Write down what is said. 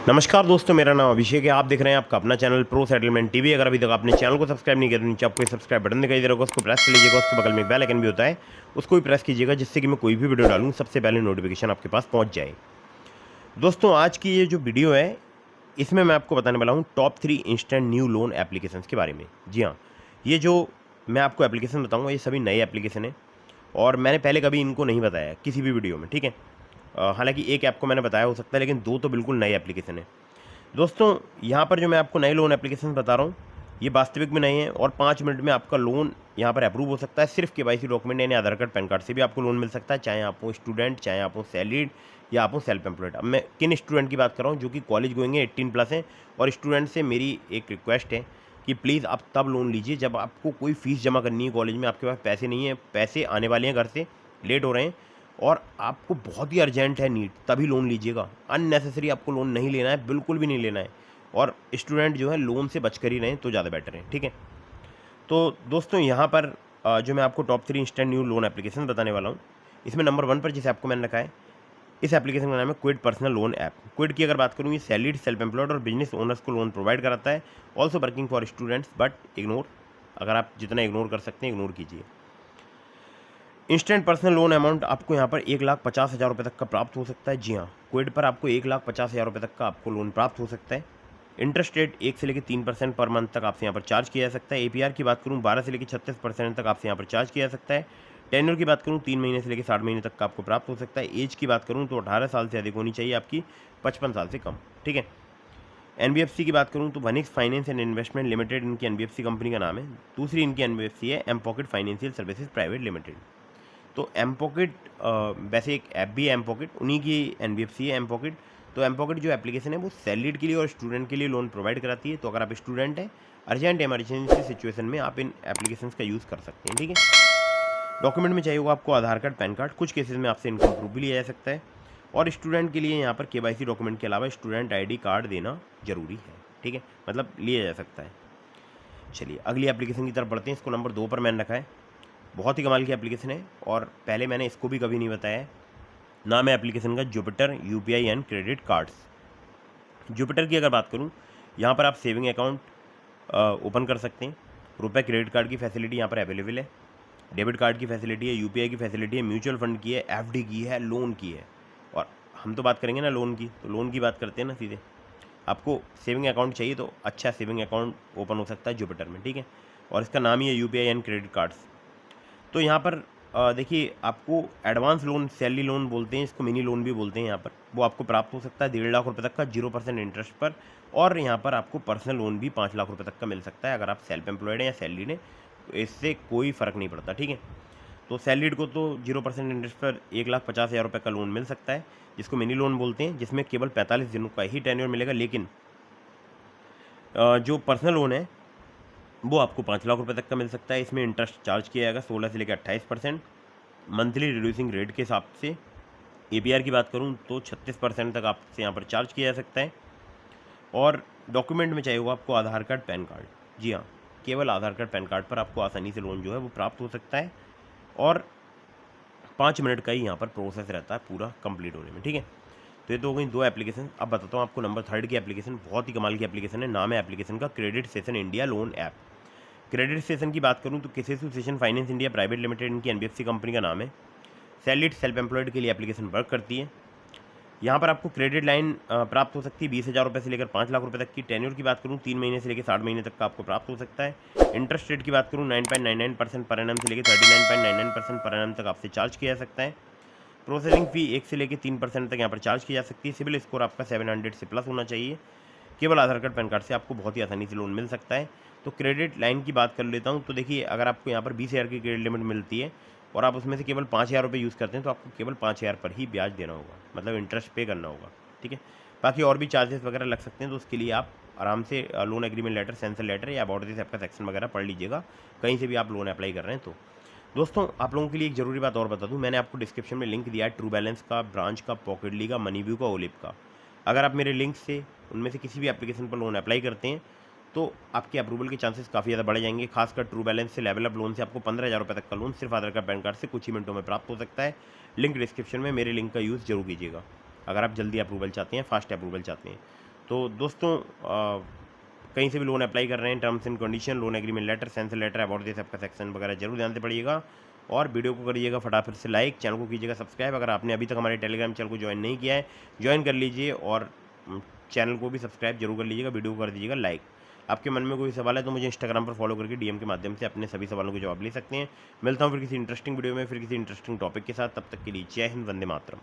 नमस्कार दोस्तों, मेरा नाम अभिषेक है। आप देख रहे हैं आपका अपना चैनल प्रो सेटलमेंट टीवी। अगर अभी तक आपने चैनल को सब्सक्राइब नहीं किया तो नीचे आपको सब्सक्राइब बटन दिखाई दे रहा होगा, उसको प्रेस कर लीजिएगा। उसके बगल में एक बेल आइकन भी होता है, उसको भी प्रेस कीजिएगा, जिससे कि मैं कोई भी वीडियो डालूँ सबसे पहले नोटिफिकेशन आपके पास पहुँच जाए। दोस्तों, आज की ये जो वीडियो है, इसमें मैं आपको बताने वाला हूँ top 3 instant new loan application के बारे में। जी हाँ, ये जो मैं आपको एप्लीकेशन बताऊँगा ये सभी नए एप्लीकेशन है और मैंने पहले कभी इनको नहीं बताया किसी भी वीडियो में, ठीक है। हालांकि एक ऐप को मैंने बताया हो सकता है, लेकिन 2 तो बिल्कुल नए एप्लीकेशन है। दोस्तों, यहाँ पर जो मैं आपको नए लोन एप्लीकेशन बता रहा हूँ, ये वास्तविक में नहीं है और 5 मिनट में आपका लोन यहाँ पर अप्रूव हो सकता है। सिर्फ केवाईसी डॉक्यूमेंट यानी आधार कार्ड, पैन कार्ड से भी आपको लोन मिल सकता है, चाहे आप हो स्टूडेंट, चाहे आप हो सैलरीड या आप हो सेल्फ एम्प्लॉयड। अब मैं किन स्टूडेंट की बात कर रहा हूँ जो कि कॉलेज गोइंग है, 18+ हैं। और स्टूडेंट से मेरी एक रिक्वेस्ट है कि प्लीज़ आप तब लोन लीजिए जब आपको कोई फ़ीस जमा करनी है कॉलेज में, आपके पास पैसे नहीं है, पैसे आने वाले हैं घर से, लेट हो रहे हैं और आपको बहुत ही अर्जेंट है नीड, तभी लोन लीजिएगा। अननेसेसरी आपको लोन नहीं लेना है, बिल्कुल भी नहीं लेना है। और स्टूडेंट जो है लोन से बचकर ही रहें तो ज़्यादा बेटर है, ठीक है। तो दोस्तों, यहाँ पर जो मैं आपको top 3 instant new loan application बताने वाला हूँ, इसमें नंबर 1 पर जिस ऐप को मैंने रखा है, इस एप्लीकेशन का नाम है Quid personal loan app. Quid की अगर बात करूँ, ये सैलरीड, सेल्फ एम्प्लॉयड और बिजनेस ओनर्स को लोन प्रोवाइड कराता है। Also working for students, but ignore, अगर आप जितना इग्नोर कर सकते हैं इग्नोर कीजिए। इंस्टेंट पर्सनल लोन अमाउंट आपको यहाँ पर 1,50,000 रुपये तक का प्राप्त हो सकता है। जी हाँ, क्विड पर आपको 1,50,000 रुपये तक का आपको लोन प्राप्त हो सकता है। इंटरेस्ट रेट 1 से लेकर 3% पर मंथ तक आपसे यहाँ पर चार्ज किया जा सकता है। एपीआर की बात करूँ, 12 से लेकर 36% तक आपसे यहाँ पर चार्ज किया जा सकता है। टेन्योर की बात करूँ, 3 महीने से लेकर 60 महीने तक का आपको प्राप्त हो सकता है। एज की बात करूँ तो 18 साल से अधिक होनी चाहिए आपकी, 55 साल से कम, ठीक है। एनबीएफसी की बात करूँ तो वनिक्स फाइनेंस एंड इन्वेस्टमेंट लिमिटेड इनकी एनबीएफसी कंपनी का नाम है। दूसरी इनकी एनबीएफसी है mPokket financial services private limited. तो एम पॉकेट वैसे एक ऐप भी है एम पॉकेट, उन्हीं की एनबीएफसी है एम पॉकेट। तो एम पॉकेट जो एप्लीकेशन है वो सैलरीड के लिए और स्टूडेंट के लिए लोन प्रोवाइड कराती है। तो अगर आप स्टूडेंट हैं, अर्जेंट इमरजेंसी सिचुएशन में आप इन एप्लीकेशंस का यूज़ कर सकते हैं, ठीक है। डॉक्यूमेंट में चाहिए होगा आपको आधार कार्ड, पैन कार्ड, कुछ केसेस में आपसे इनकम प्रूफ भी लिया जा सकता है। और स्टूडेंट के लिए यहाँ पर केवाईसी डॉक्यूमेंट के अलावा स्टूडेंट आईडी कार्ड देना जरूरी है, ठीक है, मतलब लिया जा सकता है। चलिए अगली एप्लीकेशन की तरफ बढ़ते हैं। इसको नंबर 2 पर मैंने रखा है। बहुत ही कमाल की एप्लीकेशन है और पहले मैंने इसको भी कभी नहीं बताया है। नाम है एप्लीकेशन का Jupiter UPI and credit cards. Jupiter की अगर बात करूं, यहाँ पर आप सेविंग अकाउंट ओपन कर सकते हैं। रुपए क्रेडिट कार्ड की फैसिलिटी यहाँ पर अवेलेबल है, डेबिट कार्ड की फैसिलिटी है, यूपीआई की फैसिलिटी है, म्यूचुअल फंड की है, एफडी की है, लोन की है। और हम तो बात करेंगे ना लोन की, तो लोन की बात करते हैं ना सीधे। आपको सेविंग अकाउंट चाहिए तो अच्छा सेविंग अकाउंट ओपन हो सकता है जुपिटर में, ठीक है। और इसका नाम ही है यूपीआई एंड क्रेडिट कार्ड्स। तो यहाँ पर देखिए, आपको एडवांस लोन, सैलरी लोन बोलते हैं इसको, मिनी लोन भी बोलते हैं यहाँ पर, वो आपको प्राप्त हो सकता है 1.5 लाख रुपये तक का 0% इंटरेस्ट पर। और यहाँ पर आपको पर्सनल लोन भी 5 लाख रुपये तक का मिल सकता है अगर आप सेल्फ एम्प्लॉयड हैं या सैलरीड हैं, तो इससे कोई फ़र्क नहीं पड़ता, ठीक है। तो सैलरीड को तो 0% इंटरेस्ट पर 1,50,000 रुपये का लोन मिल सकता है, जिसको मिनी लोन बोलते हैं, जिसमें केवल 45 दिनों का ही टेन्योर मिलेगा। लेकिन जो पर्सनल लोन है वो आपको 5 लाख रुपये तक का मिल सकता है। इसमें इंटरेस्ट चार्ज किया जाएगा 16 से लेकर 28%, मंथली रिड्यूसिंग रेट के हिसाब से। एपीआर की बात करूं तो 36% तक आपसे यहाँ पर चार्ज किया जा सकता है। और डॉक्यूमेंट में चाहिए होगा आपको आधार कार्ड, पैन कार्ड। जी हाँ, केवल आधार कार्ड, पैन कार्ड पर आपको आसानी से लोन जो है वो प्राप्त हो सकता है। और 5 मिनट का ही यहाँ पर प्रोसेस रहता है पूरा कंप्लीट होने में, ठीक है। तो ये तो हो गई 2 एप्लीकेशन। अब बताता हूँ आपको नंबर 3 की एप्लीकेशन। बहुत ही कमाल की एप्लीकेशन है। नाम है एप्लीकेशन का credit session India loan app. Credit session की बात करूँ तो KCC session finance India private limited इनकी एनबीएफसी कंपनी का नाम है। सैलरीड, सेल्फ एम्प्लॉयड के लिए एप्लीकेशन वर्क करती है। यहाँ पर आपको क्रेडिट लाइन प्राप्त हो सकती है 20,000 रुपये से लेकर 5 लाख रुपये तक की। टेन्योर की बात करूँ 3 महीने से लेकर 60 महीने तक का आपको प्राप्त हो सकता है। इंटरेस्ट रेट की बात करूँ 9.99% पर एनम से लेकर 39.99% पर एनम तक आपसे चार्ज किया जा सकता है। प्रोसेसिंग फ़ी 1 से लेकर 3% तक यहाँ पर चार्ज की जा सकती है। सिविल स्कोर आपका 700 से प्लस होना चाहिए। केवल आधार कार्ड, पैन कार्ड से आपको बहुत ही आसानी से लोन मिल सकता है। तो क्रेडिट लाइन की बात कर लेता हूँ। तो देखिए, अगर आपको यहाँ पर 20,000 की क्रेडिट लिमिट मिलती है और आप उसमें से केवल 5,000 रुपये यूज़ करते हैं, तो आपको केवल 5,000 पर ही ब्याज देना होगा, मतलब इंटरेस्ट पे करना होगा, ठीक है। बाकी और भी चार्जेस वगैरह लग सकते हैं, तो उसके लिए आप आराम से loan agreement letter, sanction letter या अबाउट दिस ऐप का सेक्शन वगैरह पढ़ लीजिएगा, कहीं से भी आप लोन अप्लाई कर रहे हैं तो। दोस्तों, आप लोगों के लिए एक ज़रूरी बात और बता दूँ, मैंने आपको डिस्क्रिप्शन में लिंक दिया है ट्रू बैलेंस का, ब्रांच का, पॉकेटली का, मनीव्यू का, ओलिप का। अगर आप मेरे लिंक से उनमें से किसी भी एप्लीकेशन पर लोन अप्लाई करते हैं तो आपके अप्रूवल के चांसेस काफ़ी ज़्यादा बढ़ जाएंगे। खासकर ट्रू बैलेंस से लेवल अप लोन से आपको 15,000 रुपये तक का लोन सिर्फ आधार कार्ड, पैन कार्ड से कुछ ही मिनटों में प्राप्त हो सकता है। लिंक डिस्क्रिप्शन में, मेरे लिंक का यूज़ जरूर कीजिएगा अगर आप जल्दी अप्रूवल चाहते हैं, फास्ट अप्रूवल चाहते हैं। तो दोस्तों कहीं से भी लोन अप्लाई कर रहे हैं, terms and condition, loan agreement letter, sanction letter, about this आपका सेक्शन वगैरह जरूर ध्यान से पढ़िएगा। और वीडियो को करिएगा फटाफट से लाइक, चैनल को कीजिएगा सब्सक्राइब। अगर आपने अभी तक हमारे टेलीग्राम चैनल को ज्वाइन नहीं किया है, ज्वाइन कर लीजिए और चैनल को भी सब्सक्राइब जरूर कर लीजिएगा, वीडियो को कर दीजिएगा लाइक। आपके मन में कोई सवाल है तो मुझे इंस्टाग्राम पर फॉलो करके डीएम के माध्यम से अपने सभी सवालों के जवाब ले सकते हैं। मिलता हूँ फिर किसी इंटरेस्टिंग वीडियो में, फिर किसी इंटरेस्टिंग टॉपिक के साथ। तब तक के लिए जय हिंद, वंदे मातरम।